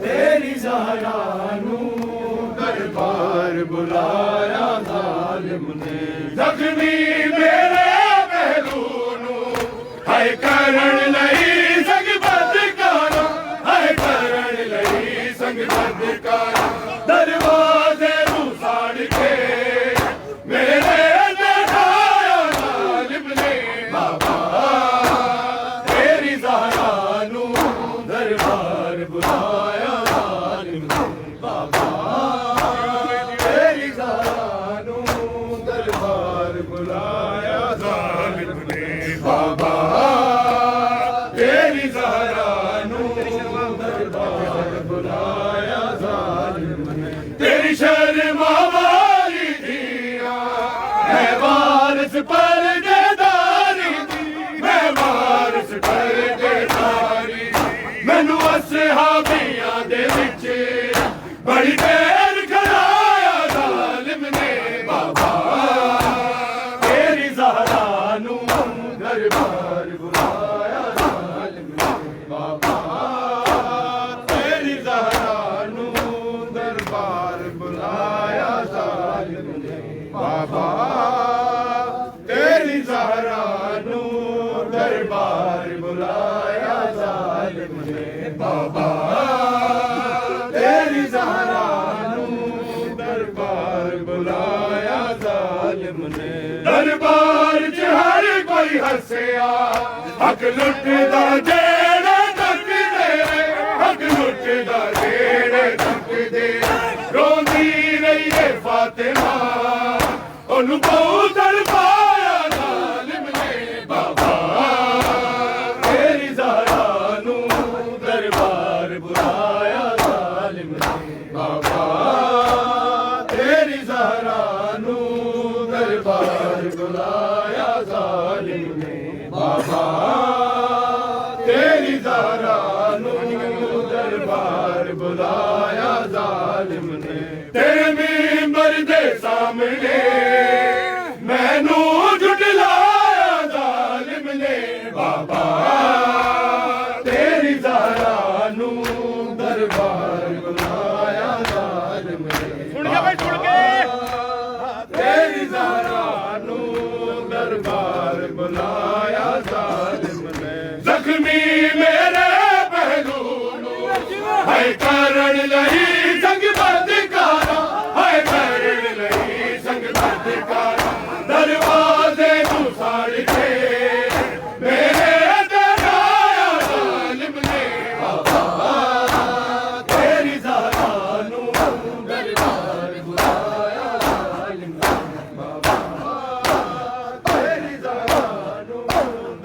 तेरी ज़हरा नू दरबार बुलाया ज़ालिम ने, ज़ख्मी मेरे पहलू नू हाय करण लई संग बदकारा, हाय करण लई संग बदकारा, दरवाजे नू साड़ के मेरे दरबाया ज़ालिम ने, बाबा तेरी ज़हरा नू दरबार बुलाया ज़ालिम ने, बाबा तेरी ज़हरा नू दरबार बुलाया ज़ालिम ने, बाबा तेरी ज़हरा नू दरबार बुलाया ज़ालिम ने, तेरी शर्मा वाली दिया मैं वारिस परदेदारी दी, मैं वारिस परदेदारी दी, मैनू असहाबियां दे विच बड़ी देर खड़ाया ज़ालिम ने, बाबा तेरी ज़हरा नू दरबार बुलाया ज़ालिम ने, बाबा तेरी ज़हरा नू दरबार बुलाया ज़ालिम ने, बाबा तेरी ज़हरा नू दरबार बुलाया ज़ालिम ने, बाबा तेरी ज़हरा नू दरबार बुलाया ज़ालिम ने, दरबार च हर कोई हंसया हक लुटदा जेड़े तकदे हक लुटदा जेड़े तकदे रोंदी रही है फातिमा ओनू बहु तड़पाया जालिम ने बाबा तेरी ज़हरा नू दरबार बुलाया जालिम ने बाबा तेरी ज़हरा नू दरबार बुलाया जालिम ने बाबा तेरी ज़हरा नू दरबार बुलाया जालिम ने तेरे मिंबर दे सामने मैनू झुटलाया जालिम ने बाबा तेरी ज़हरा नू दरबार बुलाया जालिम ने सुन के भाई सुन के तेरी ज़हरा नू दरबार बुलाया जालिम ने जख्मी मेरे पहलू नू है करण लही संग बदकारा है करण लही संग बदकारा दरवाजे तू साड़ के मेरे दराया जालिम ने बाबा तेरी ज़हरा नू दरबार बुलाया जालिम ने बाबा तेरी ज़हरा नू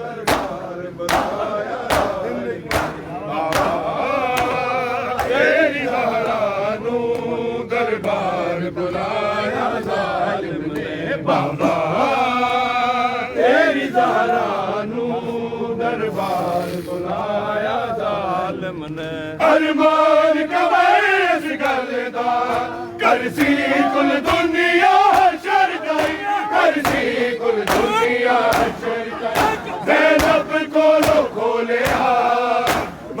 दरबार बुलाया जालिम ने बाबा तेरी ज़हरा नू दरबार बुलाया जालिम ने बाबा तेरी ज़हरा नू दरबार बुलाया जालिम ने अरमान कबैस गलदा करसी कुल दुनिया शरदाई करसी कुल दुनिया शरदाई ज़ैनब कोलो खोलिया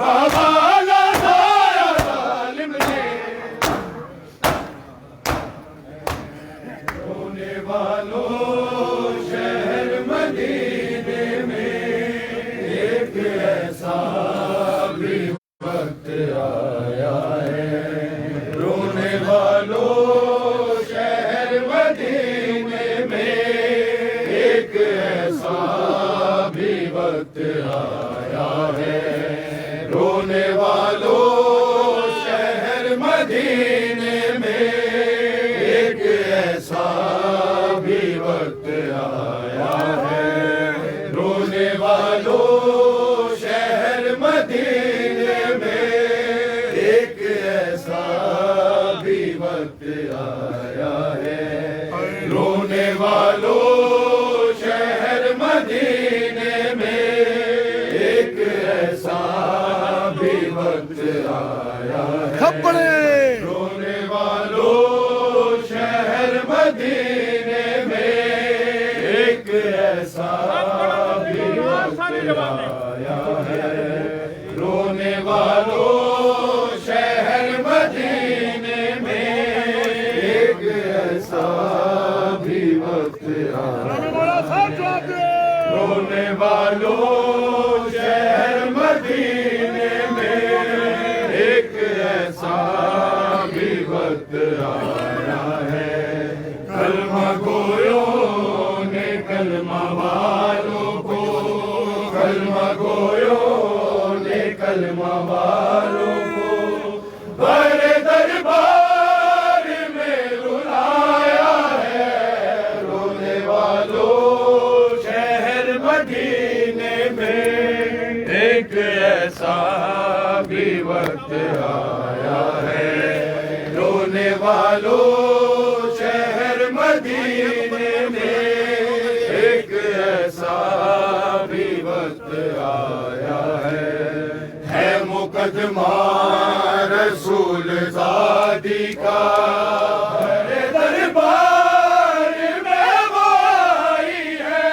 बाबा लाया जालिम ने रोने वालों शहर मदीने में एक ऐसा भी वक्त आया है रोने वालों शहर मदीने में एक ऐसा भी वक्त आया है रोने वालों शहर मदीने में एक ऐसा भी वक्त आया है रोने वालों शहर मदीने में एक ऐसा भी वक्त आया है रोने वालों शहर मदीने में एक ऐसा भी वक्त आया है रोने वालों शहर मदीने में एक ऐसा भी वक्त आया है रोने वालों शहर मदीने में एक ऐसा भी वक्त आया है रोने वालों शहर मदीने में एक ऐसा भी वक्त आया है कलमा गोयों ने कलमा वालों को कलमा गोयों ने कलमा वालों को बड़े दरबार में रुलाया है रोने वालों शहर मदीने में एक ऐसा भी वक्त आया है रोने वालों शहर मदीने में एक ऐसा भी वक्त आया है मुकदमा रसूल ज़ादी का बड़े दरबार में वो आई है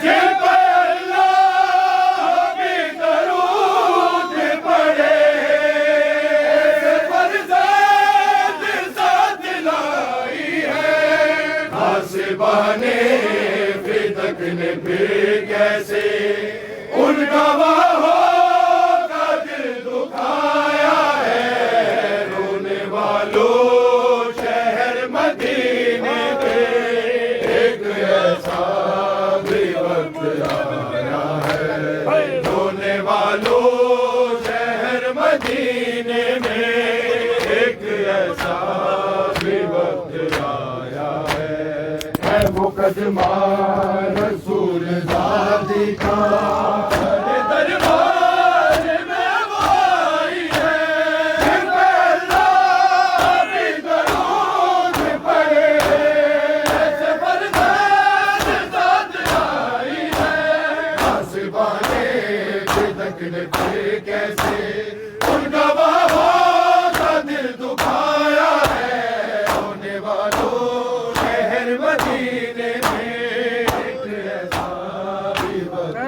जिन पर अल्लाह भी दरूद पढ़े फरज़ाद साथ लाई है हासिबाने फिदक ने फिर कैसे उनका वाहो का दिल दुखाया है रोने वालों शहर मदीने में एक ऐसा भी वक्त आया है का दरबार में वो आई है, जिन पे अल्लाह भी दरूद पढ़े, ऐसे फरमान साथ आई है। आसमाने फिदकने पे कैसे उनका बाबा का दिल दुखाया है, रोने वालों शहर मदीने में एक ऐसा भी वक्त,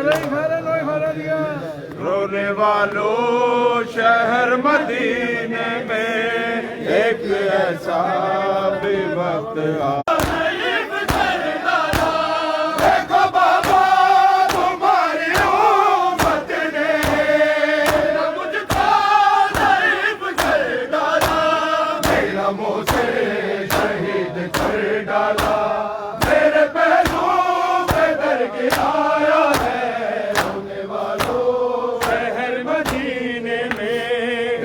रोने वालों शहर मदीने में एक ऐसा भी वक्त आ। देखो बाबा तुम्हारी उम्मत ने मुझको ज़ईफ़ कर डाला, मेरा मुँह से शहीद कर डाला, मेरे पैरों पे दर गिराया है, रोने वालों शहर मदीने में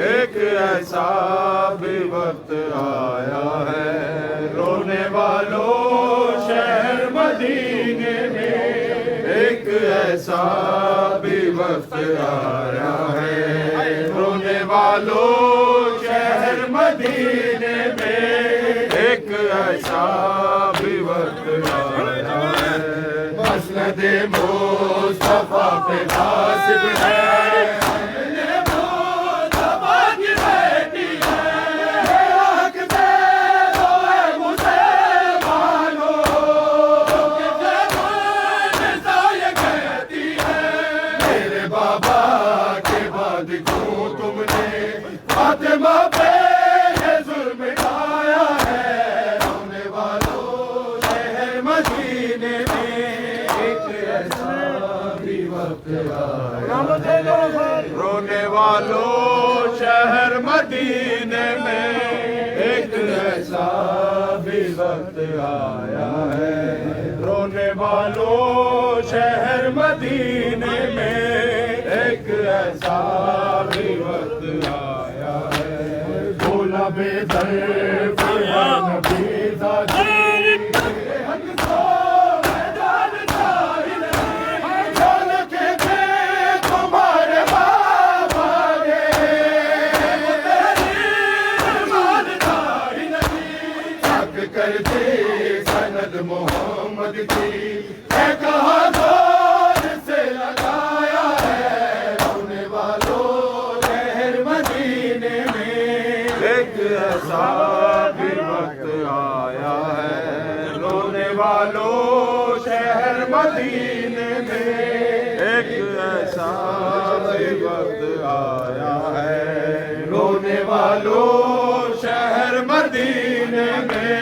एक ऐसा भी वक्त आया है, रोने वालों शहर मदीने में एक ऐसा भी वक्त आया है, रोने वालों शहर मदीने में एक ऐसा भी वक्त आया है। मसनद मुस्तफा पे नासिब है, मुस्तफा की बेटी है, हक से रोए मुसलमानों, ये कहती है, मेरे बाबा के बाद क्यों तुमने फातिमा पे ये जुल्म ढाया है, रोने वालों शहर मदीने में एक ऐसा भी वक्त आया, रोने वालों शहर मदीने में एक ऐसा भी वक्त आया है, रोने वालों शहर मदीने में एक ऐसा भी वक्त आया है। बोला बेदर फरमान बेदा जी, हक को मैदान जाहिल नहीं, जान के थे तुम्हारे बाबा ने, मान जाहिल नहीं, हक कर दे सनद मोहम्मद की, है कहा जोर से लगाया है, रोने वालों शहर मदीने में एक ऐसा भी वक्त आया है, रोने वालों शहर मदीने में एक ऐसा भी वक्त आया है, रोने वालों शहर मदीने में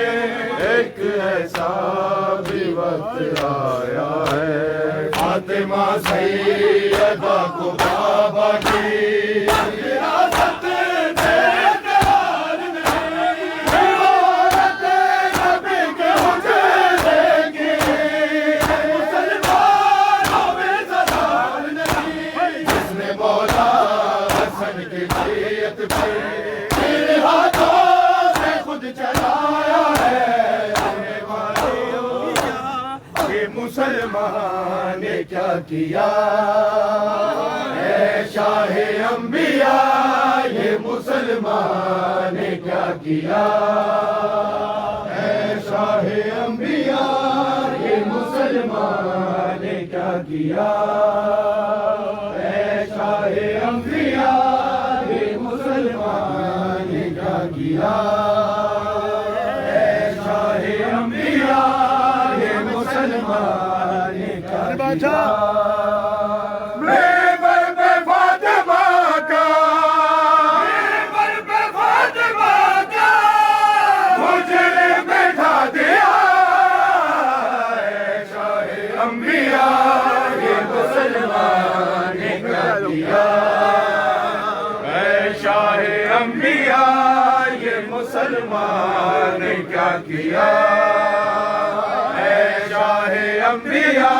एक ऐसा भी वक्त आया है। फातिमा सैयदा को बाबा की विरासत बेकरार नहीं, औरत नबी के हुजरे की, मुसलमानों में ज़लाल नहीं, जिसने मौला हसन की बैत पे मेरे हाथों से खुद चलाया है, रोने वालों ये मुसलमान ने क्या किया, ऐ शाहे अंबिया ये मुसलमान ने क्या किया, ऐ शाहे अंबिया ये मुसलमान ने क्या किया, ऐ शाहे अंबिया ये मुसलमान ने क्या किया, ऐ शाहे अंबिया ये मुसलमान ने क्या किया। मेंबर पे फातिमा का, मेंबर पे फातिमा का मुझे बैठा दिया, ऐ शाहे अंबिया ये मुसलमान ने क्या किया, ऐ शाहे अंबिया ये मुसलमान ने क्या किया, ऐ शाहे अंबिया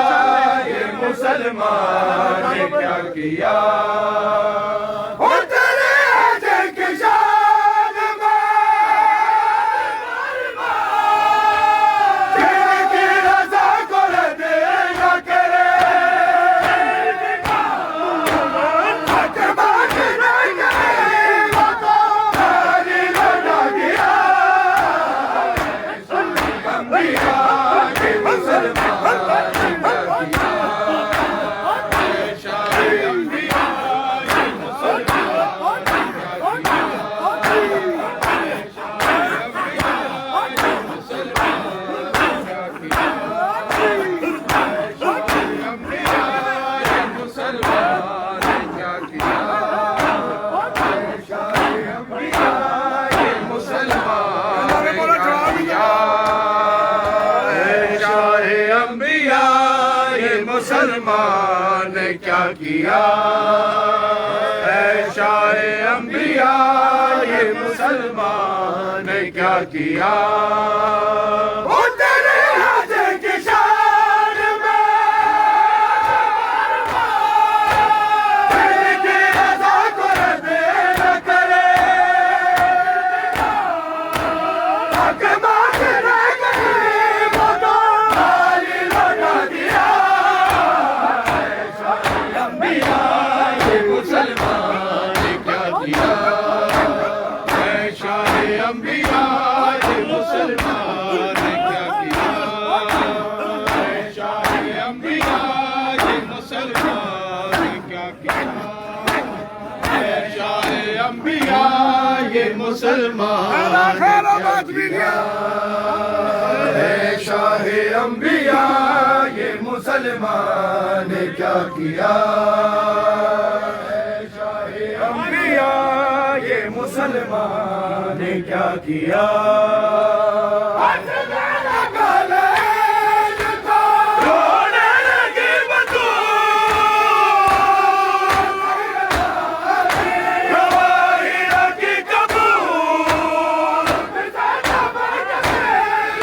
ये मुसलमान ने क्या किया। तेरे अजर की शान में की रज़ा को रद्द करे, मुसलमान ने क्या किया। शाहे अंबिया ये मुसलमान ने क्या किया। शाहे अंबिया ये मुसलमान ने क्या किया। शाहे अंबिया ये मुसलमान ने क्या किया।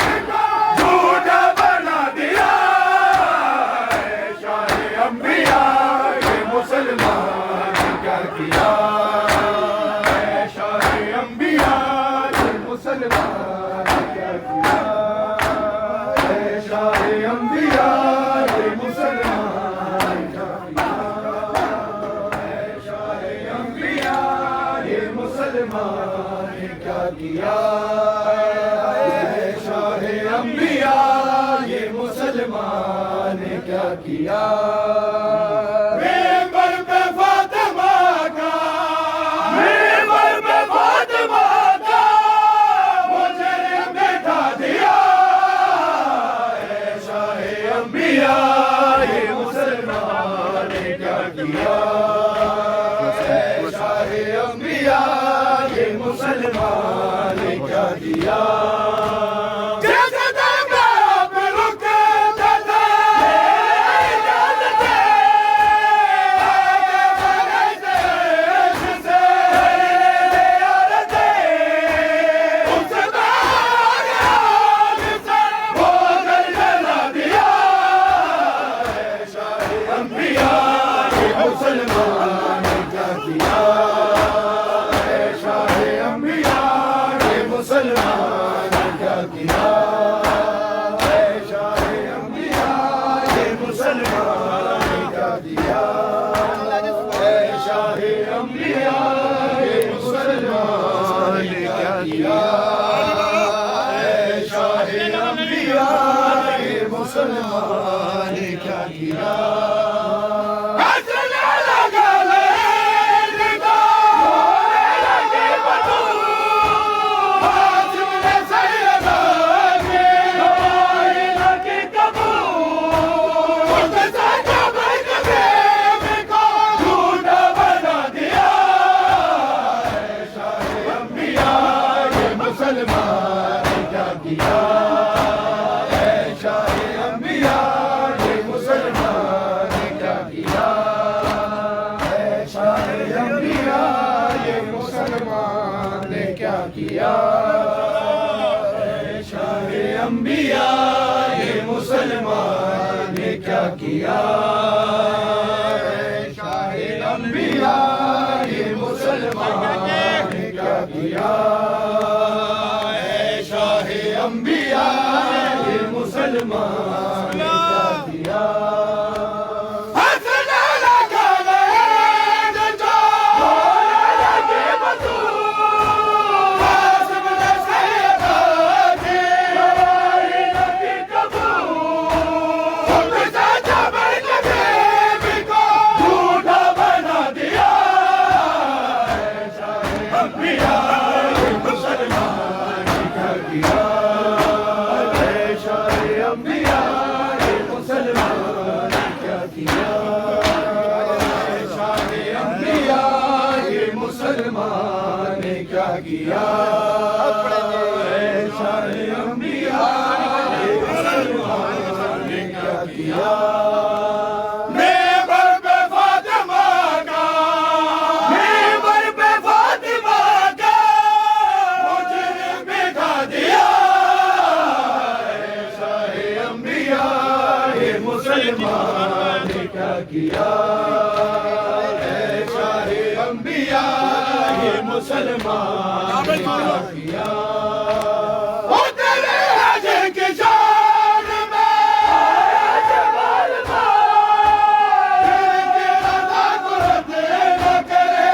ये मुसलमान शाहे अंबिया ये मुसलमान ने क्या किया। शाहे अंबिया ये मुसलमान ने क्या किया। शाहे अंबिया ये मुसलमान ने क्या किया। मेंबर पे फातिमा का, मेंबर पे फातिमा का मुझे बैठा दिया। शाहे अंबिया ये मुसलमान ने क्या किया। शाहे अंबिया ये मुसलमान ने क्या किया। मुसलमान ने क्या किया। शाहे अंबिया ये मुसलमान ने क्या किया। शाहे अंबिया ये मुसलमान ने क्या किया। शाहे अंबिया ये मुसलमान ने क्या किया। किया शाहे अंबिया ये मुसलमान ने क्या किया मेंबर पे फातिमा का मेंबर पे फातिमा का मुझे बिठा दिया शाहे अंबिया ये मुसलमान ने क्या किया शाहे अंबिया ये मुसलमान ने क्या किया ओ तेरे हजे की शान में जमाल तेरे रज़ा को रद्द न करे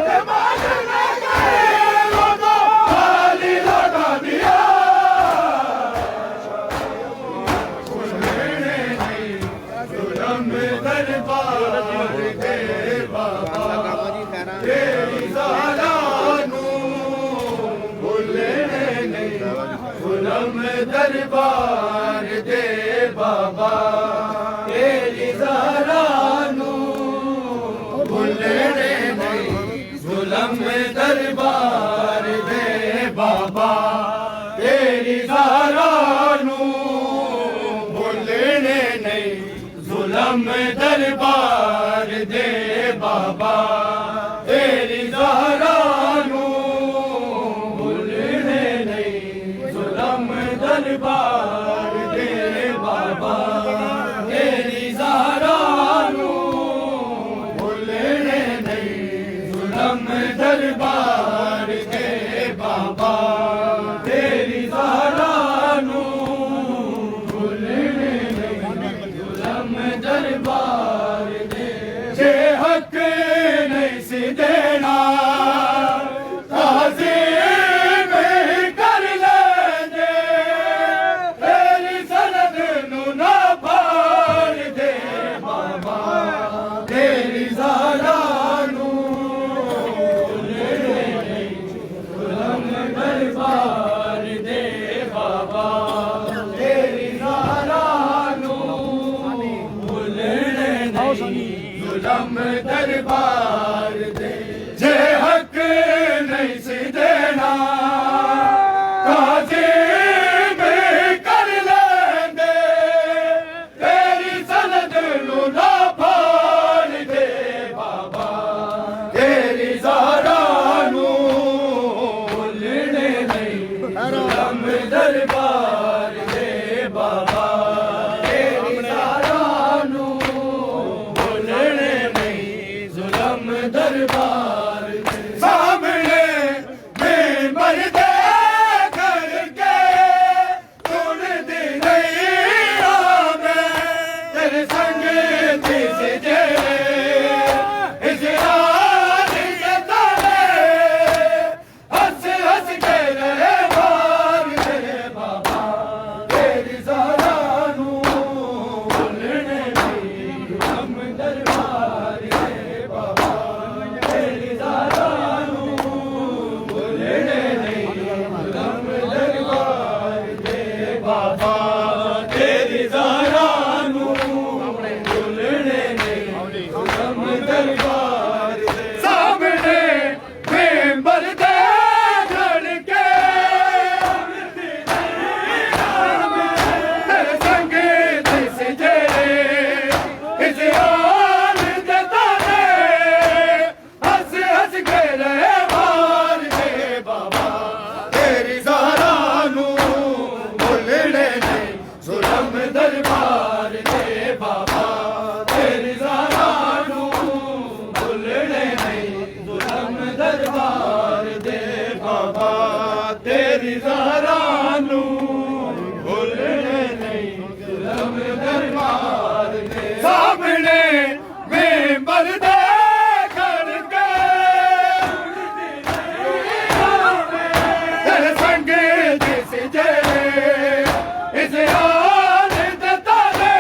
जमाल न करे वो तो खाली लौटा दिया जुल्म दरबार दे बाबा तेरी ज़ालानू भूलने नहीं जुल्म दरबार दे बाबा तेरी ज़ालानू भूलने नहीं जुल्म दरबार दे बाबा तेरी ज़ालानू भूलने नहीं जुल्म दरबार दे बाबा तेरी ज़हरानू भूलने नहीं जुल्म दरबार दे बाबा तेरी ज़हरानू भूलने नहीं जुल्म दरबार दे बाबा तेरी ज़हरानू भूलने नहीं जुल्म दरबार दे जे हक नहीं सी देना ताज़ीम कर लेंगे तेरी सनद नू ना पार दे बाबा तेरी ज़ालानू भूलने नहीं जुल्म दरबार दे बाबा तेरी ज़ालानू भूलने नहीं जुल्म दरबार दे जे हक नहीं सी देना ताज़ीम कर लेंगे तेरी सनद नू ना फाड़ दे बाबा तेरी ज़ालानू भूलने नहीं जुल्म दरबार दे बाबा तेरी ज़ालानू भूलने नहीं जुल्म दरबार दे सामने मेंबर दे करके सुन दी नहीं आवे तेरे संग दिस जे इस रात के तारे हंस हंस के रहे बार दे बाबा तेरी ज़ालानू भूलने नहीं जुल्म दरबार दे बाबा तेरी ज़ालानू भूलने नहीं जुल्म दरबार दे बाबा तेरी ज़ालानू भूलने नहीं जुल्म दरबार दे सामने मेंबर दे खड़के तेरे संग दिस जे इस आन दे तारे हंस हंस के रहे बार दे बाबा तेरी ज़ालानू भूलने नहीं जुल्म दरबार दे बाबा तेरी ज़ालानू भूलने नहीं जुल्म दरबार दे बाबा तेरी ज़ालानू भूलने नहीं जुल्म दरबार दे सामने मेंबर दे खड़के तेरे संग दिस जे इस आन दे तारे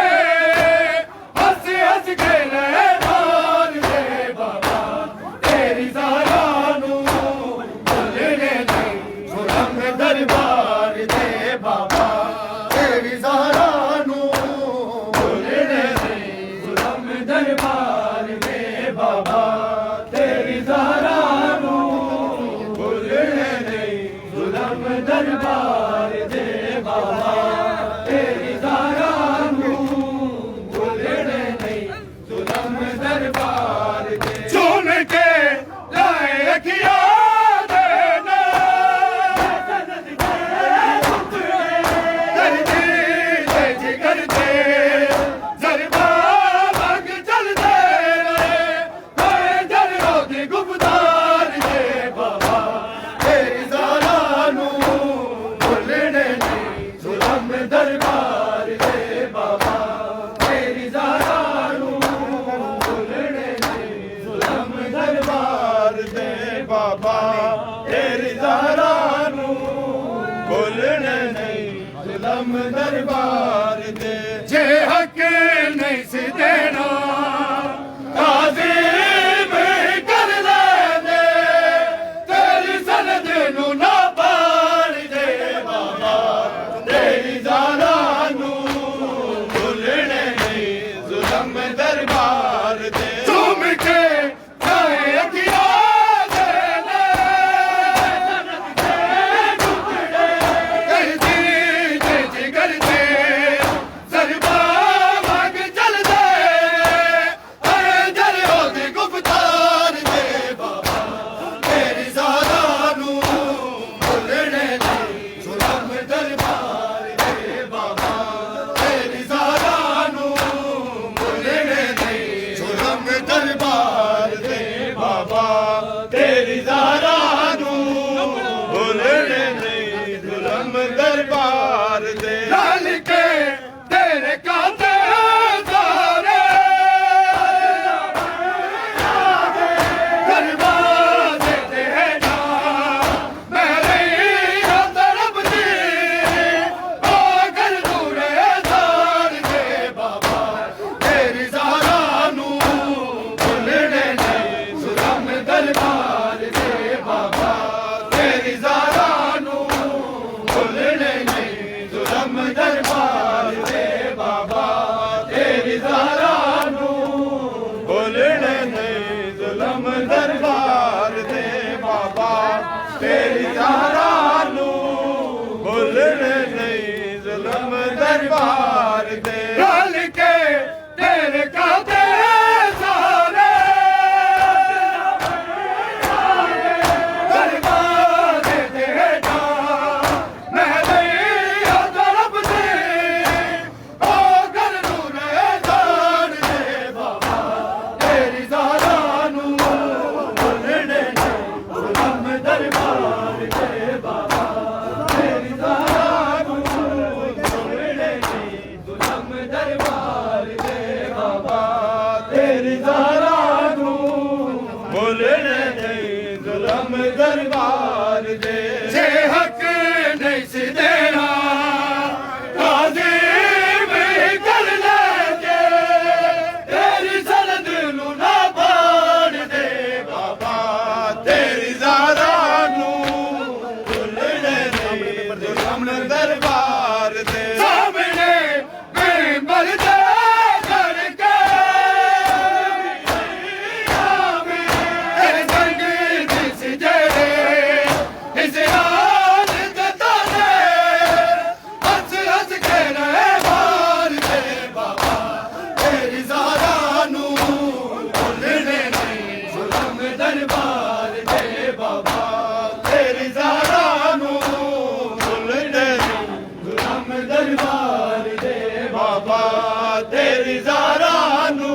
तेरी ज़ारा नू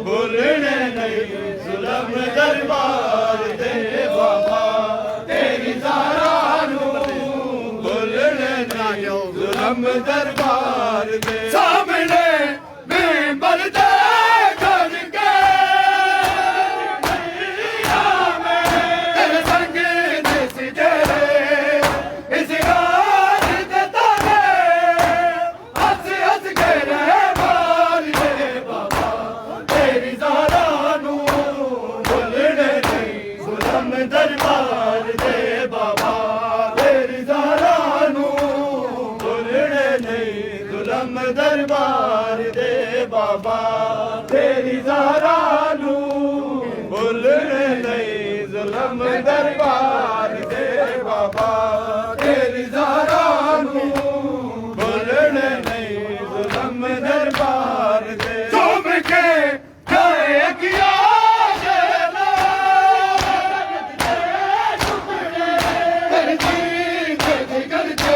भुलने नहीं जुल्म दरबार दे बाबा तेरी ज़ारा नू भुलने नहीं जुल्म दरबार दे सामने मिंबर दे करके तेरे संग ने सिजरे इस गाज दे तारे हंस हंस के रहे मार दे बाबा तेरी ज़ारा नू भुलने नहीं जुल्म दरबार दे बाबा तेरी ज़ारा नू भुलने नहीं जुल्म दरबार दे बाबा तेरी ज़ारा नू भुलने नहीं जुल्म दरबार दे बाबा तेरी ज़ारा नू भुलने नहीं जुल्म दरबार दे तुम के गए किया तेरे दीन के करके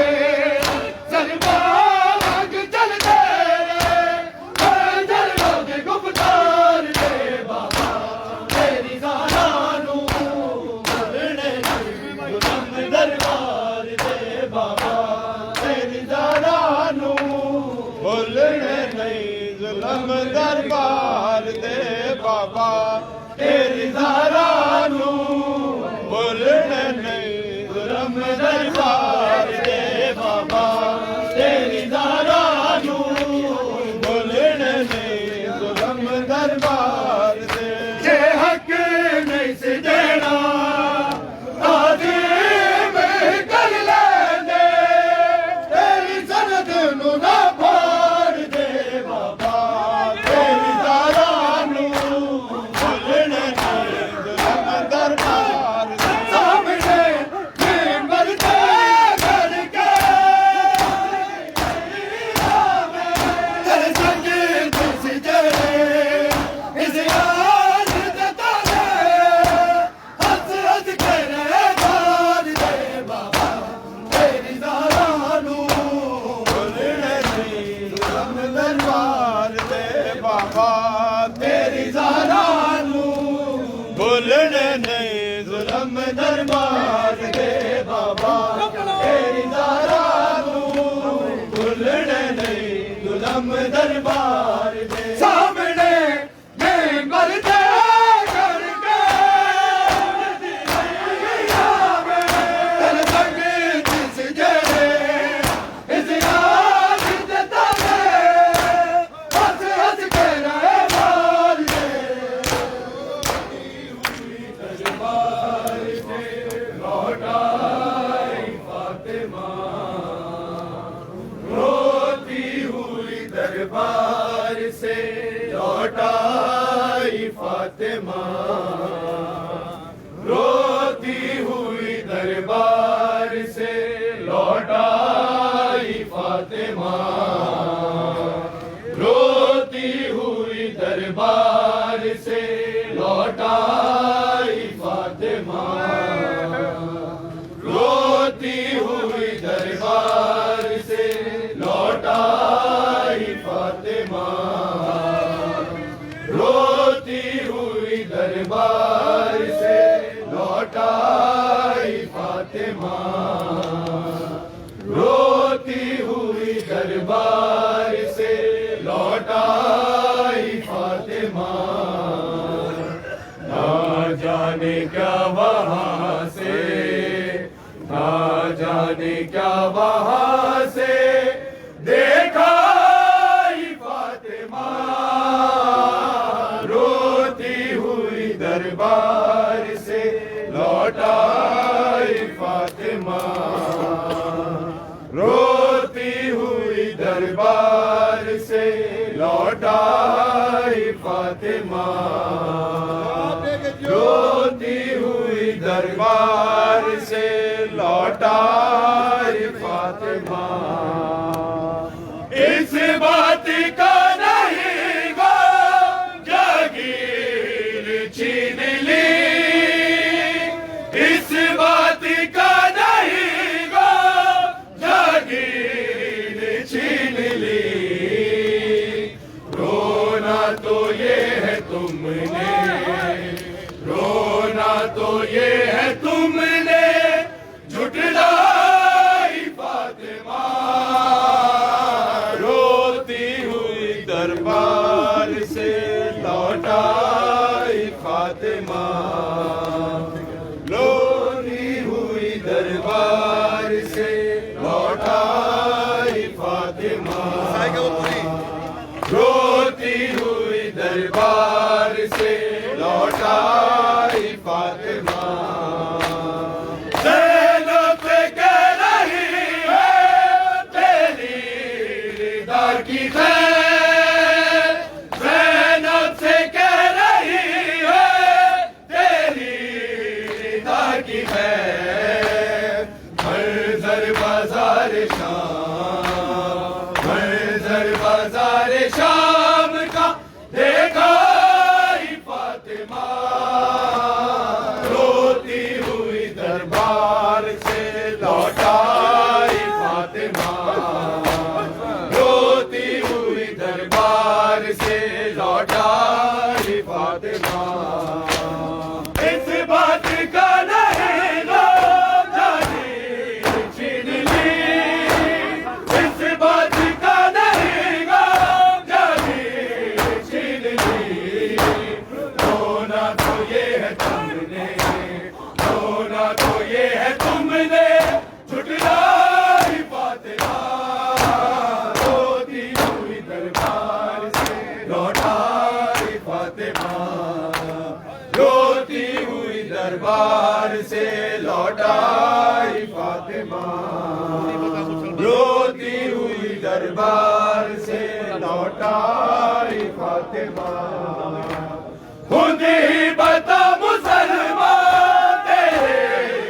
सरबाग चलते जल लोग गुफ्तार दे बाबा तेरी ज़ारा नू भुलने नहीं जुल्म दरबार दे बाबा तेरी ज़ारा नू भुलने नहीं जुल्म दरबार दे बाबा तेरी ज़ारा नू भुलने नहीं जुल्म दरबार दे बाबा तेरी ज़ारा नू भुलने नहीं जुल्म दरबार दे जे हक नहीं से देना ताज़ीम कर लेंदे तेरी सनद नू ना फाड़ दे बाबा तेरी ज़ारा नू भुलने नहीं जुल्म दरबार दे सामने मिंबर दे करके तेरे संग ने सिजरे इस याद दे तारे हंस हंस के रहे मार दे बाबा तेरी ज़ारा नू भुलने नहीं जुल्म दरबार दे बाबा तेरी ज़ारा नू भुलने नहीं जुल्म दरबार दे बाबा तेरी ज़ारा नू भुलने नहीं जुल्म दरबार दे सामने मिंबर दे करके तेरे संग ने सिजरे इस याद दे तारे हंस हंस के रहे मार दे दरबार से लौटाई फातिमा रोती हुई दरबार से लौटाई फातिमा रोती हुई दरबार से लौटाई फातिमा रोती हुई दरबार से लौटाई फातिमा रोती हुई दरबार से लौटाई फातिमा रोती हुई दरबार से लौटाई फातिमा रोती हुई दरबार से लौटाई फातिमा ना जाने क्या वहाँ से ना जाने क्या वहाँ से देखा ही फातिमा रोती हुई दरबार से लौटाई फातिमा रोती हुई दरबार से लौटाई फातिमा रोती हुई दरबार से लौटाई फातिमा इस बात का नहीं गो जागीर छीन ली इस बात का नहीं गो जागीर छीन ली दरबार से लौटाई फातिमा, रोती हुई दरबार से लौटाई फातिमा, रोती हुई दरबार से लौटाई फातिमा। ज़ैनब से कह रही है तेरी रिदा की खैर, ज़ैनब से कह रही है तेरी रिदा की खैर। मंज़र बाज़ार शाम, मंज़र बाज़ार शाम का देखा ही फातिमा, रोती हुई दरबार से लौटाई फातिमा, रोती हुई दरबार से लौटाई फातिमा। इस बात का नहीं लोग जाने छीन ली, इस बात का नहीं लोग जाने छीन ली। रोना तो ये है तुमने, रोना तो ये है तुमने झुठलाई फातिमा, रोती हुई दरबार से लौटाई फातिमा, रोती हुई दरबार से लौटाई फातिमा, रोती हुई दरबार से लौटाई फातिमा। खुद ही बता मुसलमान तेरे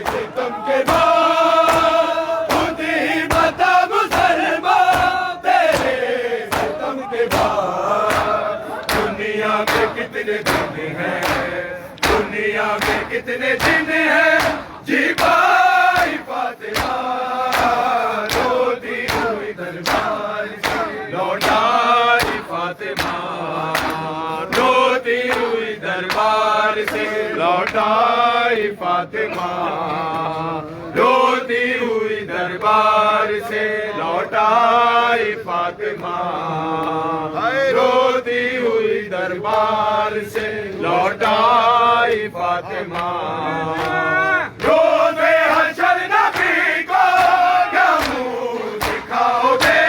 सितम के बाद, खुद ही बता मुसलमान तेरे सितम के बाद। दुनिया में कितने दिन हैं, दुनिया में कितने दिन हैं, जी भाई फातिमा, रोती हुई दरबार से लौटाई फातिमा, रोती हुई दरबार से लौटाई फातिमा, रोती हुई दरबार से लौटाई फातिमा, रोती हुई दरबार से लौटाई फातिमा। रोज़े हशर नबी को क्या मुँह दिखाओगे,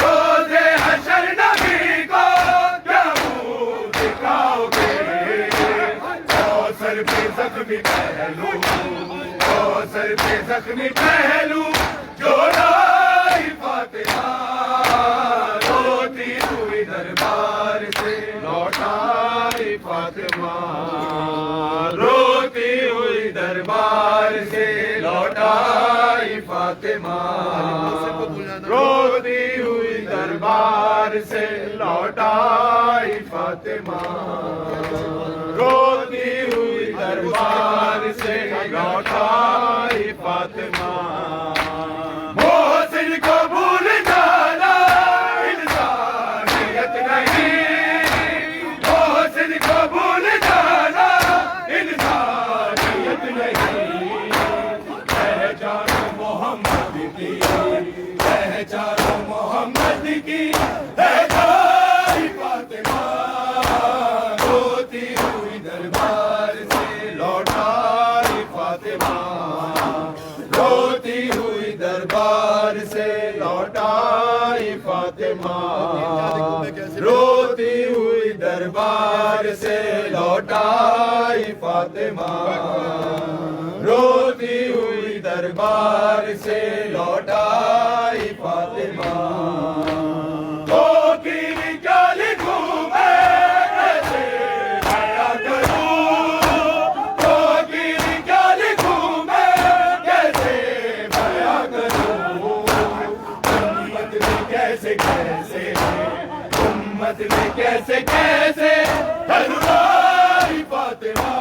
रोज़े हशर नबी को क्या मुँह दिखाओगे। कौसर पे ज़ख्मी पहलू, कौसर पे ज़ख्मी पहलू जो लाई फातिमा, रोती हुई दरबार से लौटाई फातिमा, रोती हुई दरबार से लौटाई फातिमा, रोती हुई दरबार से लौटाई फातिमा, रोती हुई दरबार से लौटाई फातिमा। मोहसिन को भूल जाना इंसानियत नहीं, मोहसिन को भूल जाना इंसानियत नहीं। पहचानो मोहम्मद की, पहचानो मोहम्मद की, पहचान फातिमा, रोती हुई दरबार से लौटाई फातिमा, रोती हुई दरबार से लौटाई फातिमा, रोती हुई दरबार से लौटाई फातिमा, रोती हुई दरबार से लौटाई फातिमा। तो की क्या लिखूं मैं कैसे बयां करूं, तो की क्या लिखूं मैं कैसे बयां करूं। उम्मत में कैसे कैसे, उम्मत में कैसे कैसे हलवाई फातिमा,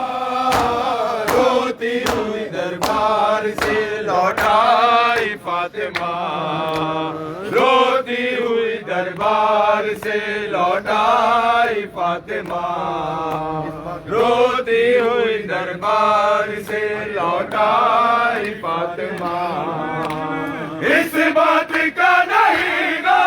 रोती हुई दरबार से लौटाई फातिमा, रोती हुई दरबार से लौटाई फातिमा, रोती हुई दरबार से लौटाई फातिमा। इस बात का नहीं गा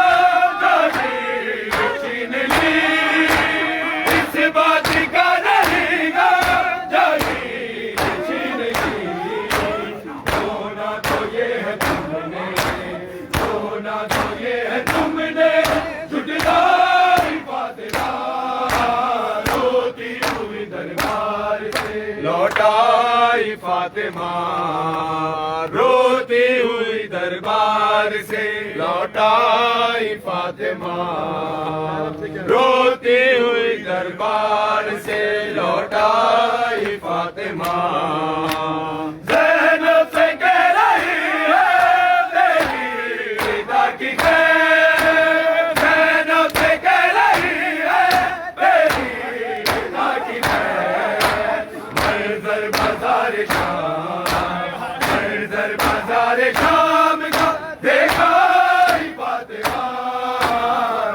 लौटाई फातिमा, रोती हुई दरबार से लौटाई फातिमा, रोती हुई दरबार से लौटाई फातिमा। ज़ैनब से कह रही है तेरी पिता की खैर, ज़ैनब से कह रही है तेरी पिता की खैर। मंजर बाजार शाम, मंजर बाजार शाम का देखा ही फातिमा,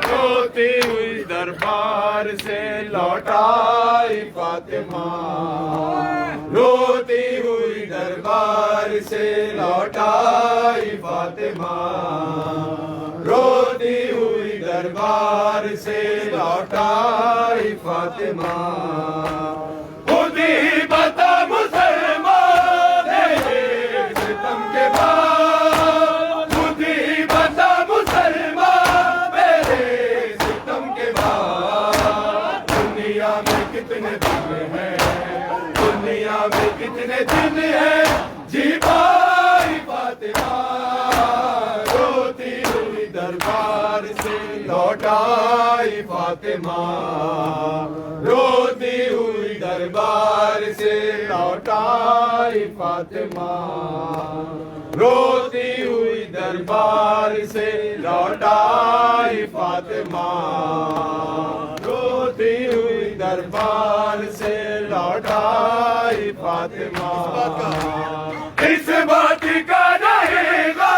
रोती हुई दरबार से लौटाई फातिमा, रोती हुई दरबार से लौटाई फातिमा, रोती हुई दरबार से लौटाई फातिमा। खुद ही बता मुसलमान सितम के बाद, खुद ही बता मुसलमान मेरे सितम के बाद। दुनिया में कितने दिन हैं, दुनिया में कितने दिन हैं, जी पाई फातिमा, रोती हुई दरबार से लौटाई फातिमा, रोती हुई दरबार से लौटाई फातिमा, रोती हुई दरबार से लौटाई फातिमा, रोती हुई दरबार से लौटाई फातिमा। इस बात का रहेगा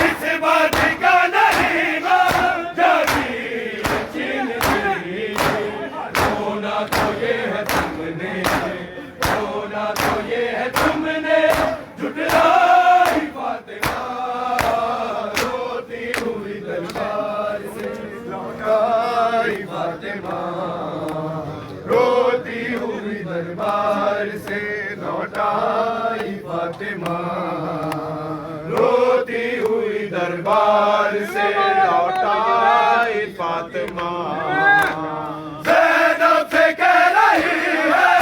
इस बात का रहेगा होना तो ये है तुमने, होना तो ये है तुमने झुठलाई फातिमा, रोती हुई दरबार से लौटाई फातिमा, रोती हुई दरबार से लौटाई फातिमा, रोती हुई दरबार से लौटाई फातिमा। ज़ैनब से कह रही है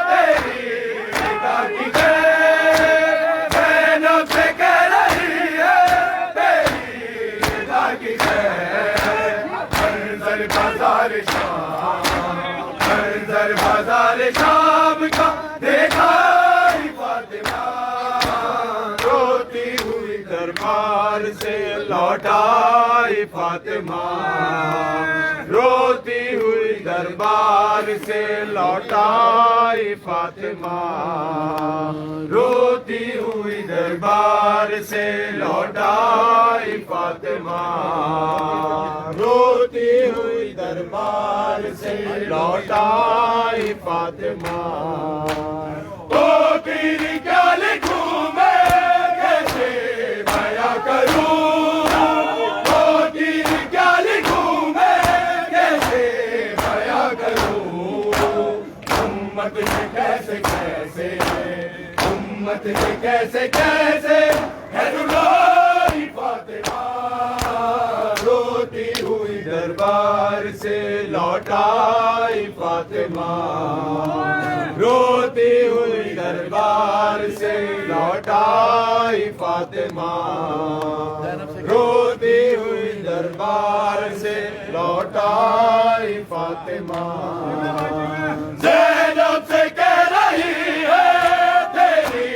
तेरी पिता की खैर, ज़ैनब से कह रही है तेरी पिता की खैर। मंजर बाजार शाम, मंजर बाजार शाम का देखा ही फातिमा, रोती हुई दरबार से लौटाई फातिमा, रोती हुई दरबार से लौटाई फातिमा, रोती हुई दरबार से लौटाई फातिमा, रोती हुई दरबार से लौटाई फातिमा। ओ पीर क्या लिखूं मैं कैसे बयां करूं, ओ पीर क्या लिखूं मैं कैसे बयां करूं। उम्मत में कैसे कैसे, उम्मत में कैसे कैसे है रुलाई फातिमा, रोती हुई दरबार से लौटाई फातिमा, रोती हुई दरबार से लौटाई फातिमा, रोती हुई दरबार से लौटाई फातिमा। ज़ैनब से कह रही है तेरी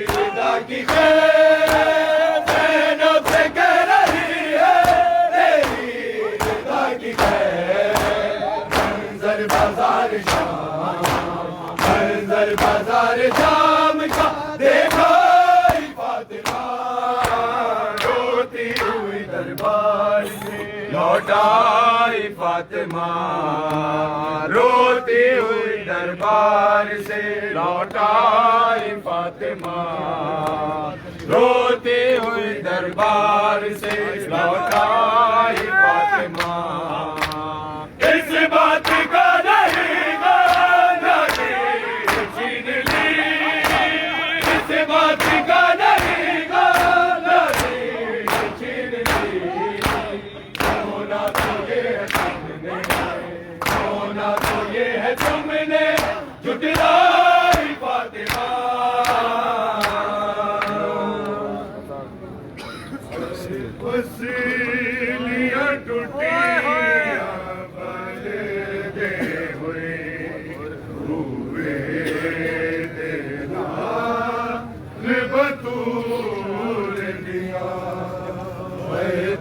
पिता की खैर, ज़ैनब से कह रही है तेरी पिता की खैर। मंजर बाजार शाम, मंजर बाजार शाम का देखा ही फातिमा, रोती हुई दरबार से लौटाई फातिमा, रोती हुई दरबार से लौटाई फातिमा, रोती हुई दरबार से लौटाई फातिमा। इस बात का रहेगा छीन ली, इस बात का रहेगा छीन ली। होना तो ये है तुमने, होना तो ये है तुमने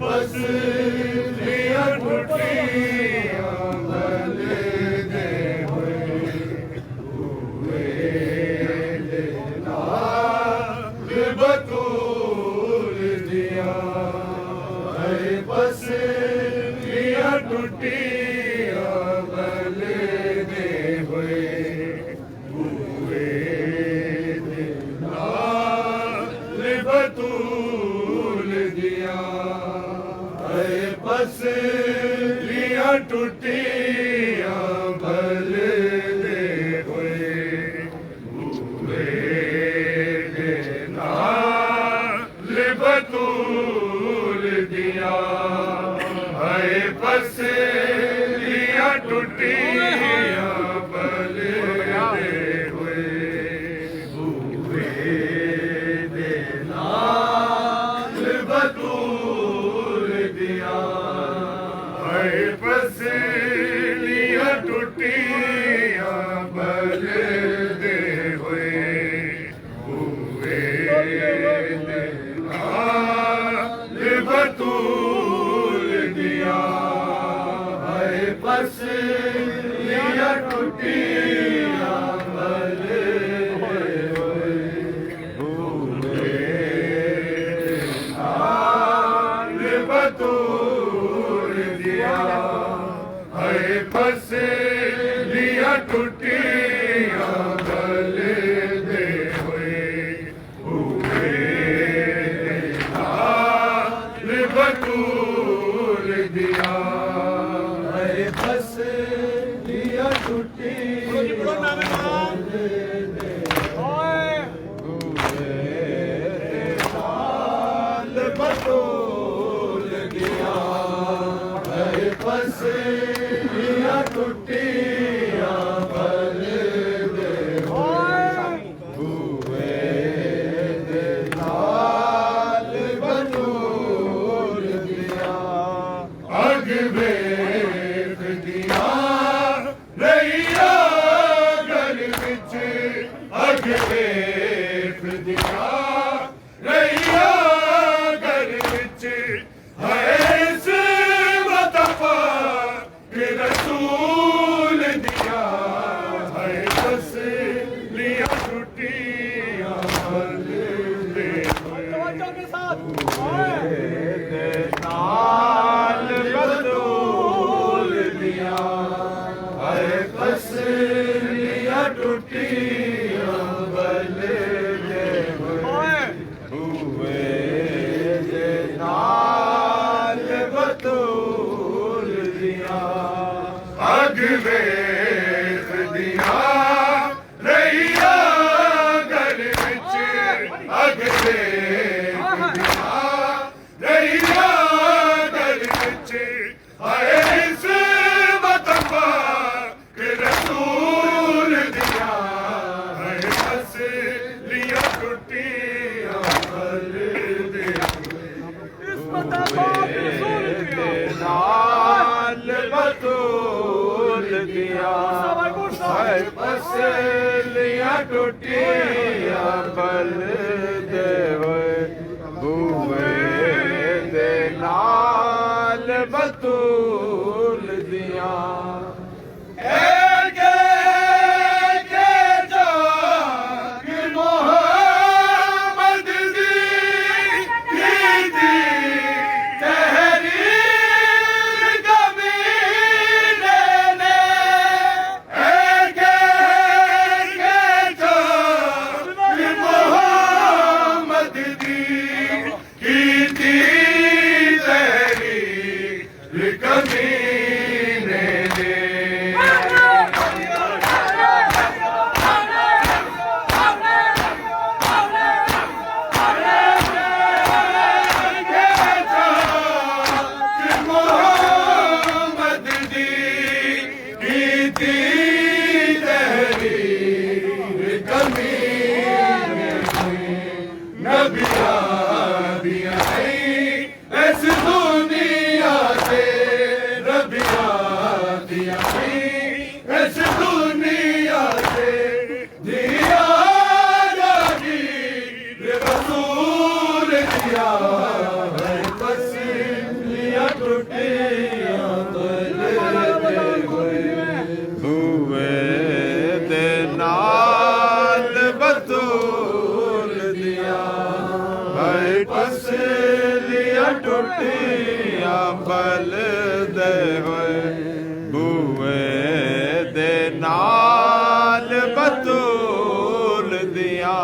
पसलियां टूटियां बल दे हुए बतूल दिया पसलियां टूटियां बल दे हुए बतूल दिया पसलियां टूटियां बल दे हुए बतूल दिया पसलियां टूटियां बल दे हुए बतूल दिया पसलियां टूटियां बल दे हुए बतूल दिया पसलियां टूटियां बल बतूल दिया पसलियां टूटियां बल दे हुए बतूल दिया पसलियां टूटियां बतूल दिया पसलियां टूटियां बल दे हुए बतूल दिया अग वेख दिया रैया घर विच अग वेख दिया रैया घर विच इस मतफा के रसूल दिया पसलियां टूटियां बल दे बतूल दिया पसलियां टूटियां बल दे हुए बतूल दिया अग वेख दिया रैया घर विच अग वेख दिया रैया घर विच इस मतफा के रसूल दिया पसलियां टूटियां बल दे बतूल दिया पसलियां टूटियां बल दे हुए दे नाल बतूल दिया कमीने दे टुटियां बलदे होए बूए दे नाल बतूल दिया हाय पसलियां टुटियां बलदे होए बूए दे नाल बतूल दिया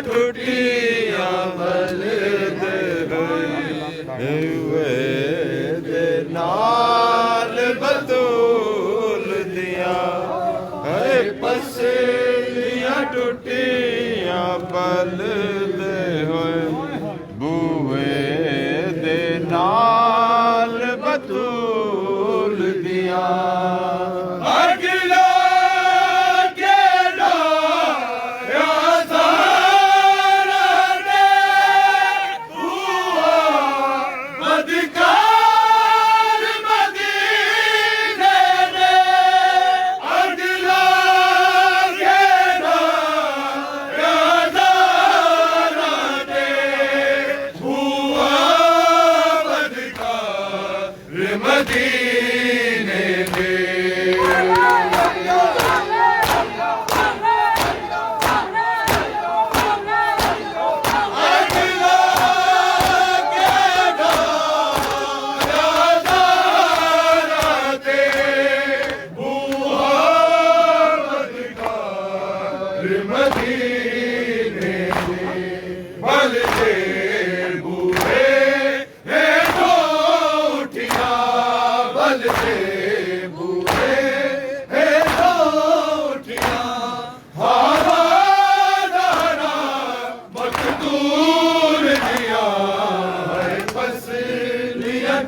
टुटियां बलदे होए दे नाल बतूल दिया है पसलियां टुटियां बलदे होए बूए दे नाल बतूल दिया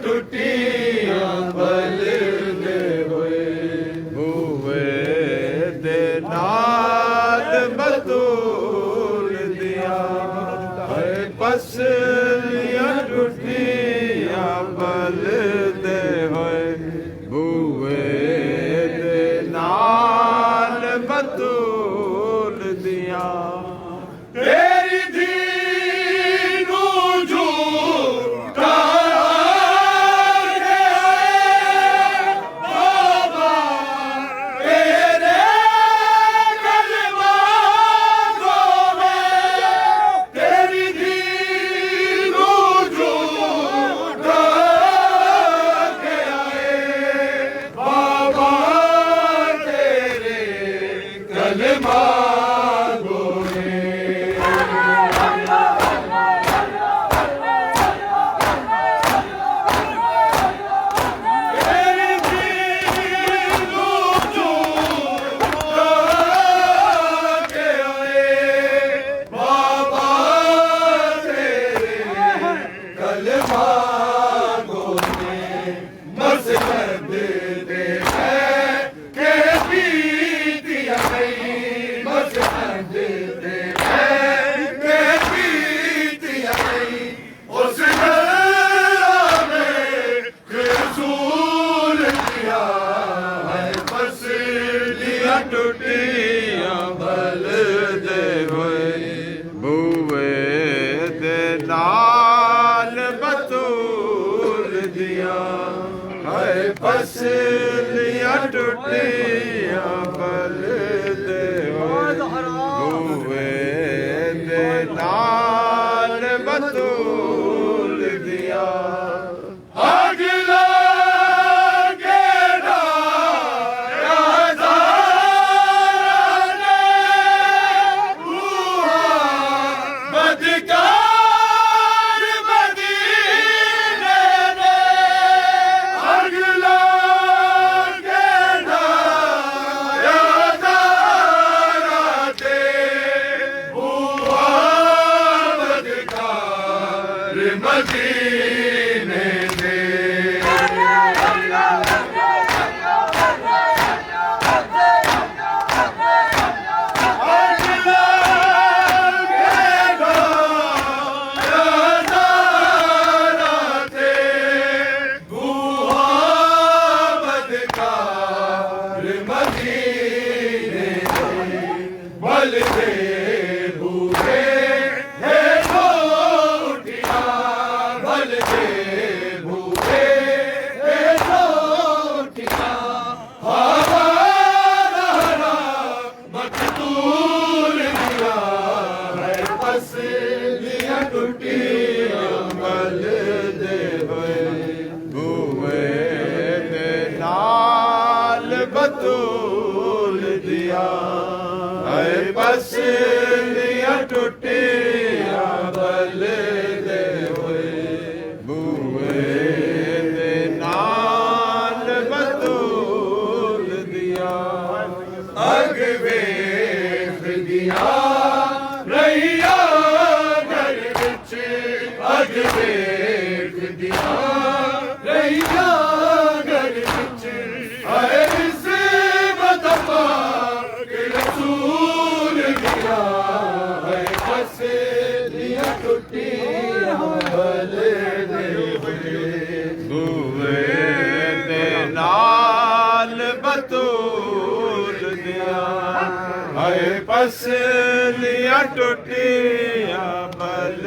टुटियां बलदे होए बूए दे नाल बतूल दिया है पसलियां टुटियां बलदे होए बूए दे नाल बतूल दिया तेरी धी टुटियां बलदे होए बूए दे नाल बतूल दिया है पसलियां टुटियां मदीने बल दे बूहे हे लोटिया बल दे बूहे हे लोटिया हमारा मकतूल दिया है बस लिया टूटिया बल दे होए बूहे ते नाल बतूल दिया है बस लिया टुटिया बल दे होए बूहे ते नाल बतूल दिया अग वेख दिया रैया घर विच अग वेख दिया रैया घर विच आए इस्मत पाक रसूल दिया है बस दिया टुटिया बल दे बूहे ते नाल बतूल दिया है बस लिया टुटिया बल